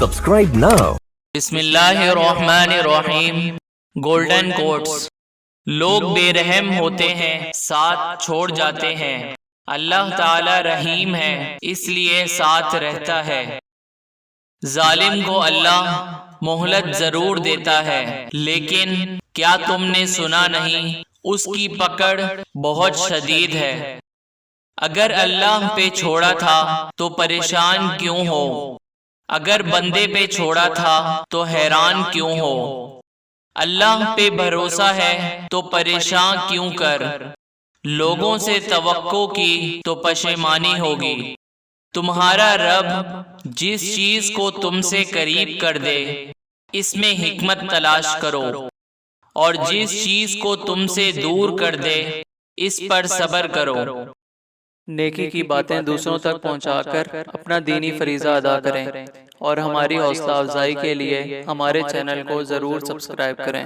Subscribe now. بسم اللہ الرحمن الرحیم۔ Golden quotes. لوگ بے رحم ہوتے ہیں، ساتھ چھوڑ جاتے ہیں۔ اللہ تعالی رحیم ہے، اس لیے ساتھ رہتا ہے۔ ظالم کو اللہ مہلت ضرور دیتا ہے، لیکن کیا تم نے سنا نہیں، اس کی پکڑ بہت شدید ہے۔ اگر اللہ پہ چھوڑا تھا تو پریشان کیوں ہو؟ اگر بندے پہ چھوڑا تھا تو حیران کیوں ہو؟ اللہ پہ بھروسہ ہے تو پریشان کیوں کر؟ لوگوں سے توقع کی تو پشیمانی ہوگی۔ تمہارا رب جس چیز کو تم سے قریب کر دے، اس میں حکمت تلاش کرو، اور جس چیز کو تم سے دور کر دے، اس پر صبر کرو۔ نیکی کی باتیں دوسروں تک پہنچا کر اپنا دینی فریضہ ادا کریں، اور ہماری حوصلہ افزائی کے لیے ہمارے چینل کو ضرور سبسکرائب کریں۔